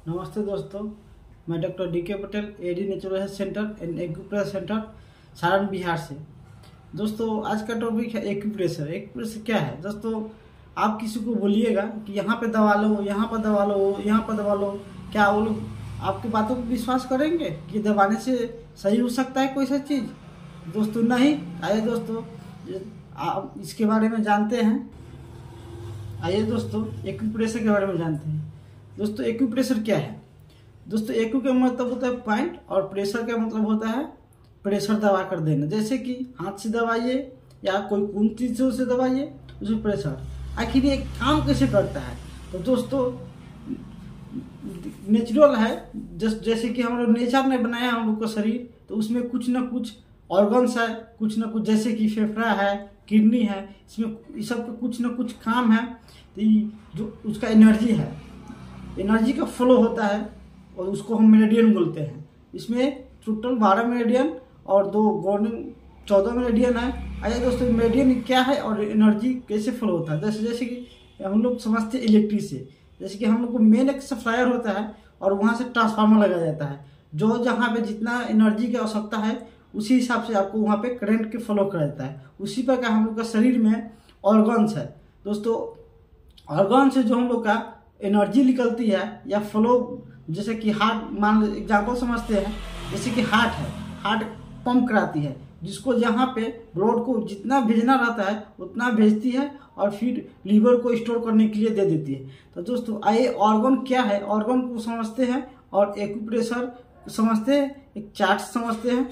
नमस्ते दोस्तों, मैं doctor D K. Patel, AD natural health centre and acupressure centre Saran Bihar से। दोस्तों आज का टॉपिक है एक्यूप्रेशर। एक्यूप्रेशर क्या है दोस्तों? आप किसी को बोलिएगा कि यहाँ पे दबा लो, यहाँ पर दबा लो, यहाँ पर दबा लो, क्या वो लोग आपकी बातों को विश्वास करेंगे कि दबाने से सही हो सकता है कोई सा चीज़? दोस्तों नहीं। आइए दोस्तों आप इसके बारे में जानते हैं। आइए दोस्तों एक्यूप्रेशर के बारे में जानते हैं। दोस्तों एक्यूप्रेशर क्या है? दोस्तों एक्यू का मतलब होता है पॉइंट और प्रेशर का मतलब होता है प्रेशर दबा कर देना। जैसे कि हाथ से दबाइए या कोई कौन चीज़ों से दबाइए, उसमें प्रेशर। आखिर ये काम कैसे करता है? तो दोस्तों नेचुरल है, जैसे कि हम लोग नेचर ने बनाया हम लोग का शरीर, तो उसमें कुछ ना कुछ ऑर्गन्स है, कुछ ना कुछ, जैसे कि फेफड़ा है, किडनी है, इसमें इस सब का कुछ ना कुछ काम है। तो जो उसका एनर्जी है, एनर्जी का फ्लो होता है और उसको हम मेरिडियन बोलते हैं। इसमें टोटल 12 मेरिडियन और 2 गवर्निंग 14 मेरिडियन है। आइए दोस्तों मेरिडियन क्या है और एनर्जी कैसे फ्लो होता है? जैसे कि हम लोग समझते हैं इलेक्ट्रिक से। जैसे कि हम लोग को मेन एक सप्लायर होता है और वहाँ से ट्रांसफार्मर लगाया जाता है, जो जहाँ पे जितना एनर्जी की आवश्यकता है उसी हिसाब से आपको वहाँ पे करंट के फ्लो कर देता है। उसी प्रकार हम लोग का शरीर में ऑर्गन्स है। दोस्तों ऑर्गन से जो हम लोग का एनर्जी निकलती है या फ्लो, जैसे कि हार्ट, मान एग्जाम्पल समझते हैं, जैसे कि हार्ट है, हार्ट पंप कराती है, जिसको जहाँ पे ब्लड को जितना भेजना रहता है उतना भेजती है और फिर लीवर को स्टोर करने के लिए दे देती है। तो दोस्तों आइए ऑर्गन क्या है, ऑर्गन को समझते हैं और एक्यूप्रेशर समझते हैं, एक चार्ट समझते हैं।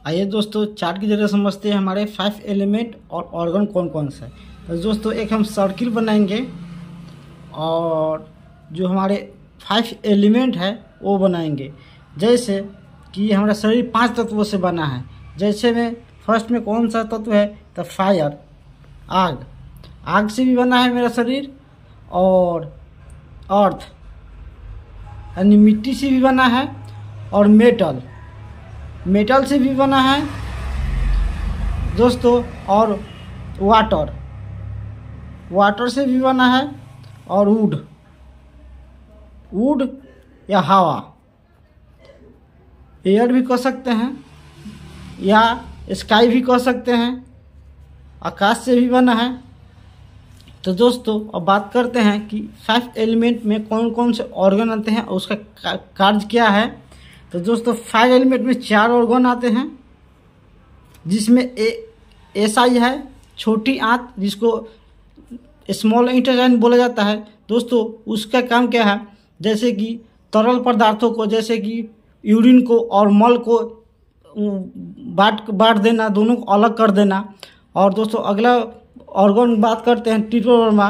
आइए दोस्तों चार्ट की जरिए समझते हैं हमारे 5 एलिमेंट और ऑर्गन कौन कौन सा है। तो दोस्तों एक हम सर्किल बनाएंगे और जो हमारे 5 एलिमेंट है वो बनाएंगे। जैसे कि हमारा शरीर 5 तत्वों से बना है। जैसे में फर्स्ट में कौन सा तत्व है? तो फायर, आग, आग से भी बना है मेरा शरीर। और अर्थ यानी मिट्टी से भी बना है। और मेटल, मेटल से भी बना है दोस्तों। और वाटर, वाटर से भी बना है। और वुड, वुड या हवा, एयर भी कह सकते हैं या स्काई भी कह सकते हैं, आकाश से भी बना है। तो दोस्तों अब बात करते हैं कि 5 एलिमेंट में कौन कौन से ऑर्गन आते हैं और उसका कार्य क्या है। तो दोस्तों 5 एलिमेंट में 4 ऑर्गन आते हैं, जिसमें एसआई है, छोटी आंत, जिसको स्मॉल इंटेस्टाइन बोला जाता है। दोस्तों उसका काम क्या है? जैसे कि तरल पदार्थों को, जैसे कि यूरिन को और मल को बांट देना, दोनों को अलग कर देना। और दोस्तों अगला ऑर्गन बात करते हैं ट्रिकोडर्मा।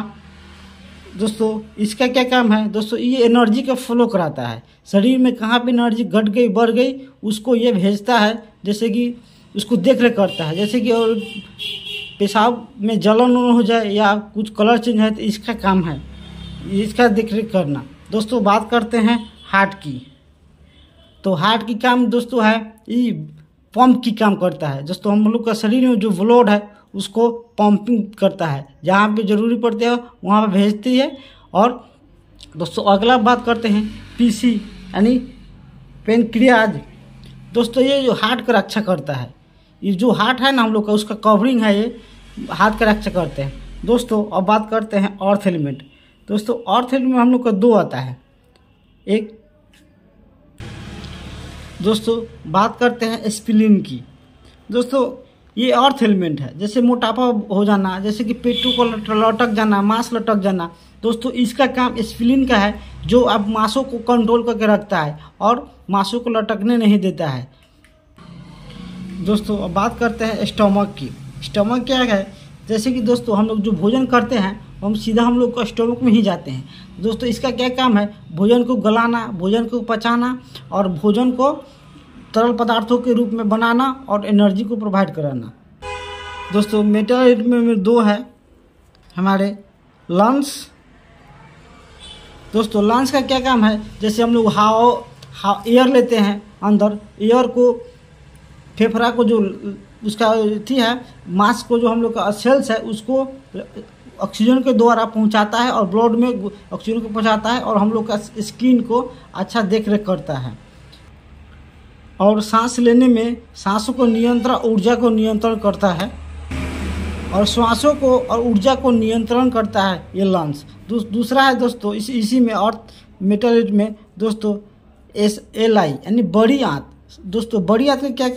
दोस्तों इसका क्या काम है? दोस्तों ये एनर्जी का फ्लो कराता है। शरीर में कहाँ पे एनर्जी घट गई, बढ़ गई, उसको ये भेजता है। जैसे कि उसको देख रेख करता है। जैसे कि और पेशाब में जलन हो जाए या कुछ कलर चेंज है तो इसका काम है, इसका देख रेख करना। दोस्तों बात करते हैं हार्ट की। तो हार्ट की काम दोस्तों है, ये पंप की काम करता है। दोस्तों हम लोग का शरीर में जो ब्लड है उसको पंपिंग करता है, जहाँ पे ज़रूरी पड़ती है वहाँ पे भेजती है। और दोस्तों अगला बात करते हैं पीसी यानी पेनक्रियाज। दोस्तों ये जो हार्ट का रक्षा करता है, ये जो हार्ट है ना हम लोग का, उसका कवरिंग है, ये हार्ट का रक्षा करते हैं। दोस्तों अब बात करते हैं अर्थ एलिमेंट। दोस्तों अर्थ एलिमेंट में हम लोग का 2 आता है। एक दोस्तों बात करते हैं स्प्लीन की। दोस्तों ये अर्थ एलिमेंट है। जैसे मोटापा हो जाना, जैसे कि पेटू को लटक जाना, मांस लटक जाना, दोस्तों इसका काम स्प्लीन का है, जो अब मांसों को कंट्रोल करके रखता है और मांसों को लटकने नहीं देता है। दोस्तों अब बात करते हैं स्टमक की। स्टमक क्या है? जैसे कि दोस्तों हम लोग जो भोजन करते हैं हम सीधा हम लोग को स्टमक में ही जाते हैं। दोस्तों इसका क्या काम है? भोजन को गलाना, भोजन को पचाना और भोजन को तरल पदार्थों के रूप में बनाना और एनर्जी को प्रोवाइड कराना। दोस्तों मेटल में 2 है हमारे लंग्स। दोस्तों लंग्स का क्या काम है? जैसे हम लोग हवा एयर लेते हैं अंदर, एयर को, फेफड़ा को जो उसका थी है, मांस को, जो हम लोग का सेल्स है उसको ऑक्सीजन के द्वारा पहुंचाता है और ब्लड में ऑक्सीजन को पहुंचाता है और हम लोग का स्किन को अच्छा देख रेख करता है। और सांस लेने में सांसों को नियंत्रण, ऊर्जा को नियंत्रण करता है और श्वासों को और ऊर्जा को नियंत्रण करता है ये लंग्स। दूसरा है दोस्तों इसी में अर्थ मेटल में दोस्तों SLI यानी बड़ी आंत। दोस्तों बड़ी आंत का क्या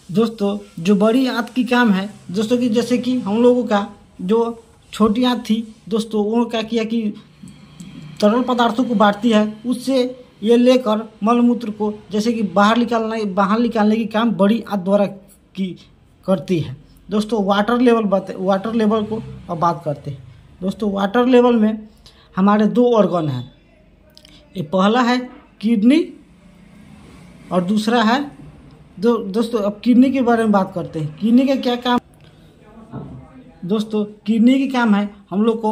दोस्तों, जो बड़ी आंत की काम है दोस्तों कि जैसे कि हम लोगों का जो छोटी आंत थी दोस्तों, वो क्या किया कि तरल पदार्थों को बांटती है, उससे ये लेकर मलमूत्र को जैसे कि बाहर निकालने की काम बड़ी आंत द्वारा की करती है। दोस्तों वाटर लेवल को अब बात करते हैं। दोस्तों वाटर लेवल में हमारे 2 ऑर्गन हैं। ये पहला है किडनी और दूसरा है दोस्तों अब किडनी के बारे में बात करते हैं। किडनी का क्या काम दोस्तों, किडनी की काम है हम लोग को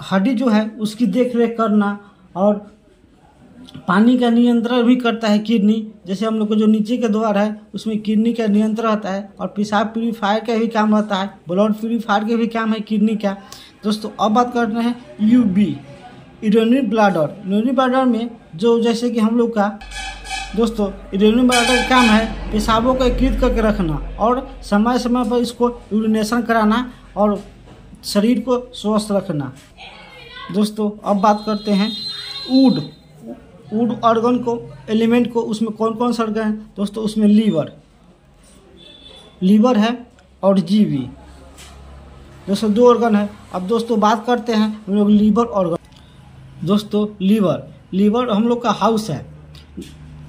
हड्डी जो है उसकी देख रेख करना और पानी का नियंत्रण भी करता है किडनी। जैसे हम लोग को जो नीचे का द्वार है उसमें किडनी का नियंत्रण रहता है और पेशाब प्यूरीफायर का भी काम रहता है, ब्लड प्यूरीफायर का भी काम है किडनी का। दोस्तों अब बात करते हैं UB यूरिनरी ब्लैडर में जो जैसे कि हम लोग का दोस्तों यूरिनरी ब्लैडर का काम है पेशाबों को एकत्रित करके रखना और समय समय पर इसको यूरिनेशन कराना और शरीर को स्वस्थ रखना। दोस्तों अब बात करते हैं वुड ऑर्गन को, एलिमेंट को। उसमें कौन कौन सा ऑर्गन है दोस्तों, उसमें लीवर है और जीवी। दोस्तों 2 ऑर्गन है। अब दोस्तों बात करते हैं हम लोग लीवर ऑर्गन। दोस्तों लीवर हम लोग का हाउस है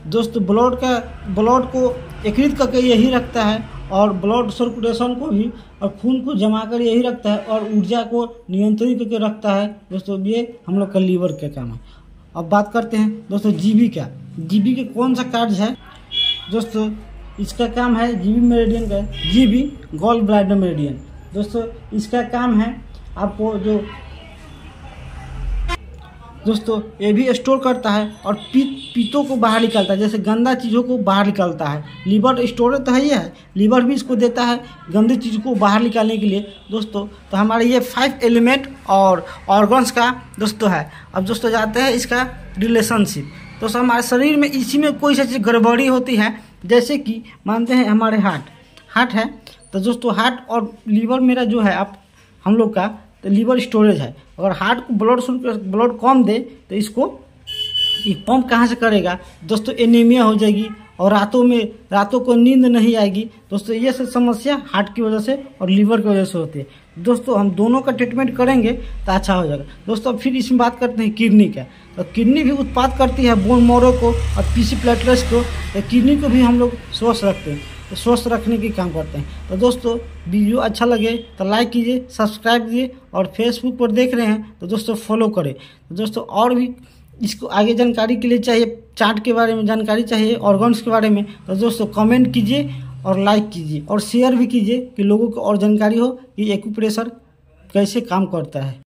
दोस्तों, ब्लड को एकत्रित करके यही रखता है और ब्लड सर्कुलेशन को भी और खून को जमा कर यही रखता है और ऊर्जा को नियंत्रित करके रखता है। दोस्तों ये हम लोग का लीवर का काम है। अब बात करते हैं दोस्तों जीबी के कौन सा कार्य है दोस्तों, इसका काम है जीबी मेरिडियन का, जीबी गॉल ब्लैडर मेरिडियन। दोस्तों इसका काम है आपको जो दोस्तों ये भी स्टोर करता है और पित्तों को बाहर निकालता है, जैसे गंदा चीज़ों को बाहर निकालता है। लीवर स्टोरेज तो है ही है, लीवर भी इसको देता है गंदी चीज़ को बाहर निकालने के लिए। दोस्तों तो हमारे ये 5 एलिमेंट और ऑर्गन्स का दोस्तों है। अब दोस्तों जाते हैं इसका रिलेशनशिप। दोस्तों हमारे शरीर में इसी में कोई सा चीज़ गड़बड़ी होती है, जैसे कि मानते हैं हमारे हार्ट है तो दोस्तों हार्ट और लीवर मेरा जो है हम लोग का तो लीवर स्टोरेज है। अगर हार्ट को ब्लड कम दे तो इसको ये पंप कहाँ से करेगा दोस्तों, एनीमिया हो जाएगी और रातों को नींद नहीं आएगी। दोस्तों ये सब समस्या हार्ट की वजह से और लीवर की वजह से होती है। दोस्तों हम दोनों का ट्रीटमेंट करेंगे तो अच्छा हो जाएगा। दोस्तों फिर इसमें बात करते हैं किडनी का। तो किडनी भी उत्पाद करती है बोन मैरो को और पीसी प्लेटलेट्स को। तो किडनी को भी हम लोग स्वस्थ रखते हैं, तो स्वस्थ रखने की काम करते हैं। तो दोस्तों वीडियो अच्छा लगे तो लाइक कीजिए, सब्सक्राइब कीजिए और फेसबुक पर देख रहे हैं तो दोस्तों फॉलो करें। तो दोस्तों और भी इसको आगे जानकारी के लिए चाहिए, चार्ट के बारे में जानकारी चाहिए, ऑर्गन्स के बारे में, तो दोस्तों कमेंट कीजिए और लाइक कीजिए और शेयर भी कीजिए कि लोगों को और जानकारी हो कि एक्यूप्रेशर कैसे काम करता है।